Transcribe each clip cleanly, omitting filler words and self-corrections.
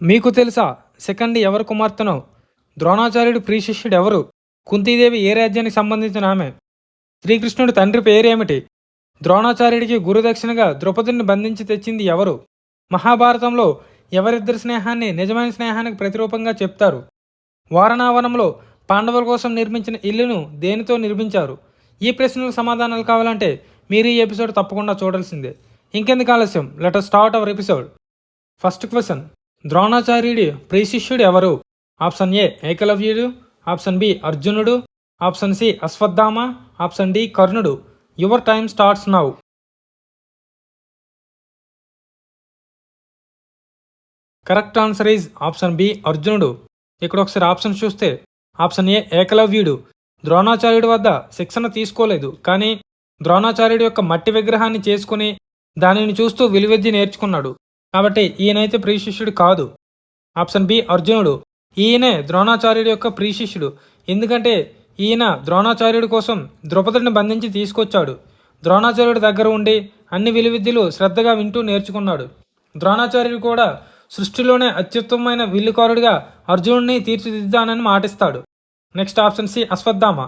మీకు తెలుసా సెకండ్ ఎవరు కుమార్తెనో? ద్రోణాచార్యుడు ప్రియశిష్యుడు ఎవరు? కుంతీదేవి ఏ రాజ్యానికి సంబంధించిన ఆమె? శ్రీకృష్ణుడి తండ్రి పేరేమిటి? ద్రోణాచార్యుడికి గురుదక్షిణగా ద్రౌపదిని బంధించి తెచ్చింది ఎవరు? మహాభారతంలో ఎవరిద్దరి స్నేహాన్ని నిజమైన స్నేహానికి ప్రతిరూపంగా చెప్తారు? వారణావనంలో పాండవుల కోసం నిర్మించిన ఇల్లును దేనితో నిర్మించారు? ఈ ప్రశ్నలకు సమాధానాలు కావాలంటే మీరు ఈ ఎపిసోడ్ తప్పకుండా చూడాల్సిందే. ఇంకెందుకు ఆలస్యం, let us start our episode. First question, ద్రోణాచార్యుడి ప్రియశిష్యుడు ఎవరు? ఆప్షన్ ఏ ఏకలవ్యుడు, ఆప్షన్ బి అర్జునుడు, option C Ashwatthama, option D కర్ణుడు. Your time starts now. Correct answer is option B అర్జునుడు. ఇక్కడ ఒకసారి ఆప్షన్ చూస్తే ఆప్షన్ ఏ ఏకలవ్యుడు ద్రోణాచార్యుడి వద్ద శిక్షణ తీసుకోలేదు, కానీ ద్రోణాచార్యుడి యొక్క మట్టి విగ్రహాన్ని చేసుకుని దానిని చూస్తూ విలువిద్య నేర్చుకున్నాడు, కాబట్టి ఈయనైతే ప్రియశిష్యుడు కాదు. ఆప్షన్ బి అర్జునుడు, ఈయనే ద్రోణాచార్యుడి యొక్క ప్రియశిష్యుడు, ఎందుకంటే ఈయన ద్రోణాచార్యుడి కోసం ద్రౌపదిని బంధించి తీసుకొచ్చాడు. ద్రోణాచార్యుడి దగ్గర ఉండి అన్ని విలువిద్యలు శ్రద్ధగా వింటూ నేర్చుకున్నాడు. ద్రోణాచార్యుడు కూడా సృష్టిలోనే అత్యుత్తమమైన విల్లుకారుడిగా అర్జునుడిని తీర్చిదిద్దానని మాటిస్తాడు. నెక్స్ట్ ఆప్షన్ సి అశ్వత్థామ,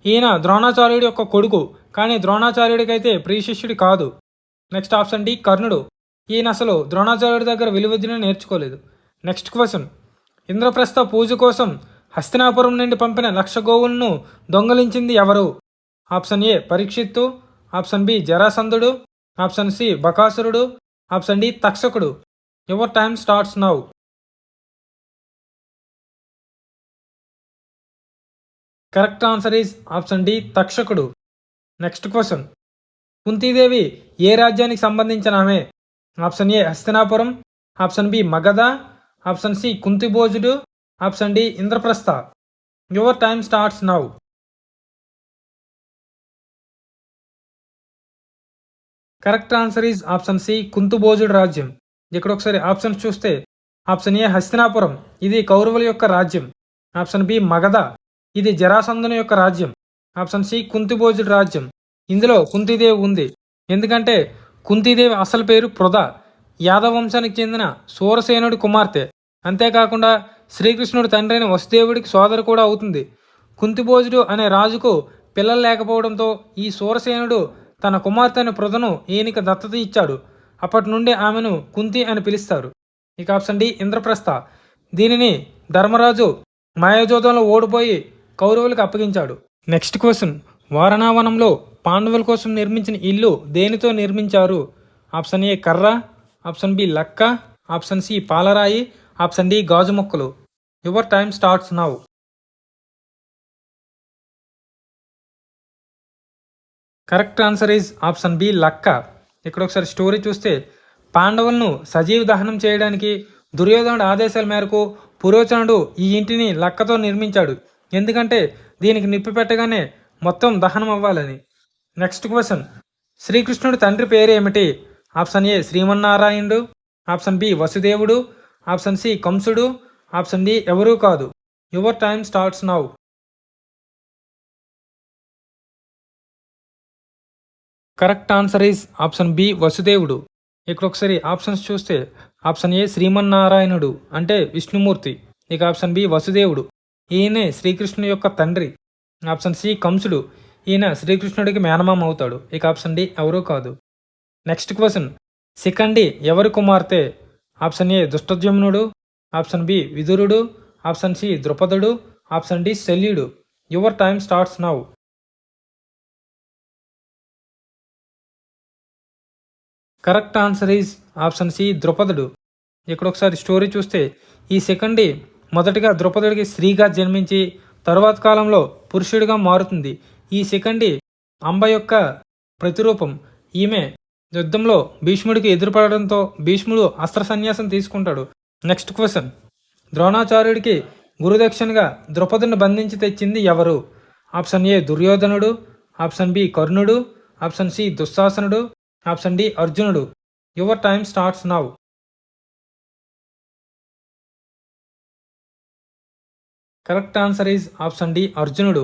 ఈయన ద్రోణాచార్యుడి యొక్క కొడుకు, కానీ ద్రోణాచార్యుడికైతే ప్రియశిష్యుడి కాదు. నెక్స్ట్ ఆప్షన్ డి కర్ణుడు, ఈయన అసలు ద్రోణాచార్యుడి దగ్గర విలువిద్యను నేర్చుకోలేదు. నెక్స్ట్ క్వశ్చన్, ఇంద్రప్రస్థ పూజ కోసం హస్తినాపురం నుండి పంపిన 1,00,000 గోవులను దొంగలించింది ఎవరు? ఆప్షన్ ఏ పరీక్షిత్తు, ఆప్షన్ బి జరాసంధుడు, ఆప్షన్ సి బకాసురుడు, ఆప్షన్ డి తక్షకుడు. Your time starts now. Correct answer is option D తక్షకుడు. నెక్స్ట్ క్వశ్చన్, కుంతీదేవి ఏ రాజ్యానికి సంబంధించిన ఆమె? Option A Hastinapuram, option B Magadha, option C కుంతిభోజుడు, option D Indraprastha. Your time starts now. Correct answer is option C కుంతిభోజుడు రాజ్యం. ఇక్కడ ఒకసారి ఆప్షన్స్ చూస్తే ఆప్షన్ ఏ హస్తినాపురం, ఇది కౌరవుల యొక్క రాజ్యం. ఆప్షన్ బి మగధ, ఇది జరాసంధుని యొక్క రాజ్యం. ఆప్షన్ సి కుంతిభోజుడు రాజ్యం. ఇందులో కుంతీదేవి ఉంది, ఎందుకంటే కుంతీదేవి అసలు పేరు పృథ, యాదవ వంశానికి చెందిన సూరసేనుడి కుమార్తె. అంతేకాకుండా శ్రీకృష్ణుడి తండ్రి అయిన వసుదేవుడికి సోదరు కూడా అవుతుంది. కుంతిభోజుడు అనే రాజుకు పిల్లలు లేకపోవడంతో ఈ సూరసేనుడు తన కుమార్తెని పృథను ఈయనకి దత్తత ఇచ్చాడు. అప్పటి నుండి ఆమెను కుంతి అని పిలుస్తారు. ఇక ఆప్షన్ డి ఇంద్రప్రస్థ, దీనిని ధర్మరాజు మాయాజోదంలో ఓడిపోయి కౌరవులకు అప్పగించాడు. నెక్స్ట్ క్వశ్చన్, వారణావనంలో పాండవుల కోసం నిర్మించిన ఇల్లు దేనితో నిర్మించారు? ఆప్షన్ ఏ కర్ర, ఆప్షన్ బి లక్క, ఆప్షన్ సి పాలరాయి, ఆప్షన్ డి గాజు మొక్కలు. Your time starts now. Correct answer is option B లక్క. ఇక్కడ ఒకసారి స్టోరీ చూస్తే పాండవులను సజీవ దహనం చేయడానికి దుర్యోధనుడి ఆదేశాల మేరకు పురోచనుడు ఈ ఇంటిని లక్కతో నిర్మించాడు, ఎందుకంటే దీనికి నిప్పి పెట్టగానే మొత్తం దహనం అవ్వాలని. నెక్స్ట్ క్వశ్చన్, శ్రీకృష్ణుడి తండ్రి పేరు ఏమిటి? ఆప్షన్ ఏ శ్రీమన్నారాయణుడు, ఆప్షన్ బి వసుదేవుడు, ఆప్షన్ సి కంసుడు, ఆప్షన్ డి ఎవరూ కాదు. Your time starts now. Correct answer is option B వసుదేవుడు. ఇక్కడ ఒకసారి ఆప్షన్స్ చూస్తే ఆప్షన్ ఏ శ్రీమన్నారాయణుడు అంటే విష్ణుమూర్తి, ఇక ఆప్షన్ బి వసుదేవుడు, ఈయనే శ్రీకృష్ణుడి యొక్క తండ్రి. ఆప్షన్ సి కంసుడు, ఈయన శ్రీకృష్ణుడికి మేనమామ అవుతాడు, ఇక ఆప్షన్ డి ఎవరూ కాదు. నెక్స్ట్ క్వశ్చన్, శిఖండి ఎవరి కుమార్తె? ఆప్షన్ ఏ దుష్టద్యుమ్నుడు, ఆప్షన్ బి విదురుడు, ఆప్షన్ సి ద్రుపదుడు, ఆప్షన్ డి శల్యుడు. Your time starts now. Correct answer is option C ద్రుపదుడు. ఇక్కడ ఒకసారి స్టోరీ చూస్తే ఈ శిఖండి మొదటగా ద్రుపదుడికి స్త్రీగా జన్మించి తరువాత కాలంలో పురుషుడిగా మారుతుంది. ఈ శిఖండి అంబ యొక్క ప్రతిరూపం. ఈమె యుద్ధంలో భీష్ముడికి ఎదురుపడడంతో భీష్ముడు అస్త్ర సన్యాసం తీసుకుంటాడు. నెక్స్ట్ క్వశ్చన్, ద్రోణాచార్యుడికి గురుదక్షిణగా ద్రౌపదిని బంధించి తెచ్చింది ఎవరు? ఆప్షన్ ఏ దుర్యోధనుడు, ఆప్షన్ బి కర్ణుడు, ఆప్షన్ సి దుశ్శాసనుడు, ఆప్షన్ డి అర్జునుడు. Your time starts now. Correct answer is option D అర్జునుడు.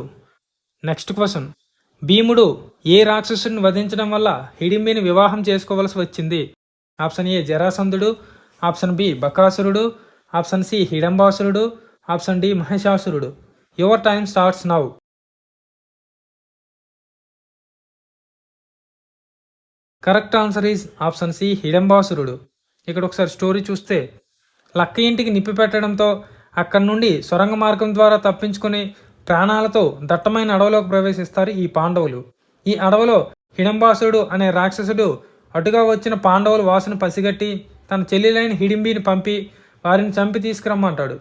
నెక్స్ట్ క్వశ్చన్, భీముడు ఏ రాక్షసుడిని వధించడం వల్ల హిడింబిని వివాహం చేసుకోవలసి వచ్చింది? ఆప్షన్ ఏ జరాసంధుడు, ఆప్షన్ బి బకాసురుడు, ఆప్షన్ సి హిడంబాసురుడు, ఆప్షన్ డి మహిషాసురుడు. Your time starts now. Correct answer is option C హిడంబాసురుడు. ఇక్కడ ఒకసారి స్టోరీ చూస్తే లక్క ఇంటికి నిప్పి పెట్టడంతో అక్కడి నుండి సొరంగ మార్గం ద్వారా తప్పించుకొని ప్రాణాలతో దట్టమైన అడవిలోకి ప్రవేశిస్తారు ఈ పాండవులు. ఈ అడవిలో హిడంబాసుడు అనే రాక్షసుడు అటుగా వచ్చిన పాండవుల వాసన పసిగట్టి తన చెల్లెలైన హిడింబిని పంపి వారిని చంపి తీసుకురమ్మంటాడు.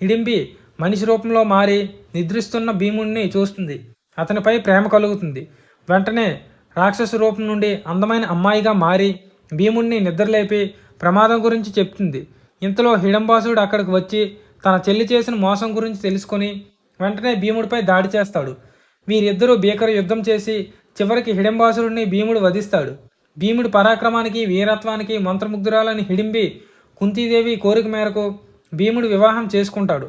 హిడింబి మనిషి రూపంలో మారి నిద్రిస్తున్న భీముడిని చూస్తుంది. అతనిపై ప్రేమ కలుగుతుంది. వెంటనే రాక్షసు రూపం నుండి అందమైన అమ్మాయిగా మారి భీముడిని నిద్రలేపి ప్రమాదం గురించి చెప్తుంది. ఇంతలో హిడంబాసుడు అక్కడికి వచ్చి తన చెల్లి చేసిన మోసం గురించి తెలుసుకొని వెంటనే భీముడిపై దాడి చేస్తాడు. వీరిద్దరూ భీకర యుద్ధం చేసి చివరికి హిడంబాసురుడిని భీముడు వధిస్తాడు. భీముడి పరాక్రమానికి వీరత్వానికి మంత్రముగ్ధురాలని హిడింబి కుంతీదేవి కోరిక మేరకు భీముడు వివాహం చేసుకుంటాడు.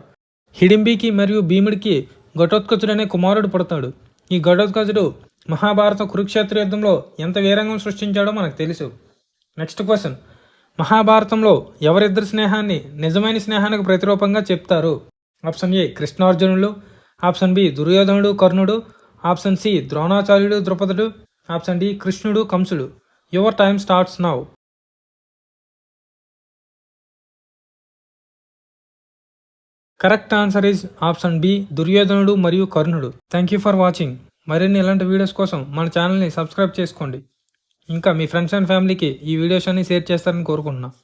హిడింబికి మరియు భీముడికి ఘటోత్కచుడనే కుమారుడు పుడతాడు. ఈ ఘటోత్కచుడు మహాభారత కురుక్షేత్ర యుద్ధంలో ఎంత వీరంగం సృష్టించాడో మనకు తెలుసు. నెక్స్ట్ క్వశ్చన్, మహాభారతంలో ఎవరిద్దరి స్నేహాన్ని నిజమైన స్నేహానికి ప్రతిరూపంగా చెప్తారు? ఆప్షన్ ఏ కృష్ణార్జునులు, ఆప్షన్ బి దుర్యోధనుడు కర్ణుడు, ఆప్షన్ సి ద్రోణాచార్యుడు ద్రుపదుడు, ఆప్షన్ డి కృష్ణుడు కంసుడు. Your time starts now. Correct answer is option B దుర్యోధనుడు మరియు కర్ణుడు. Thank you for watching. మరిన్ని ఇలాంటి వీడియోస్ కోసం మన ఛానల్ని సబ్స్క్రైబ్ చేసుకోండి. ఇంకా మీ ఫ్రెండ్స్ అండ్ ఫ్యామిలీకి ఈ వీడియోస్ అన్ని షేర్ చేస్తారని కోరుకుంటున్నాను.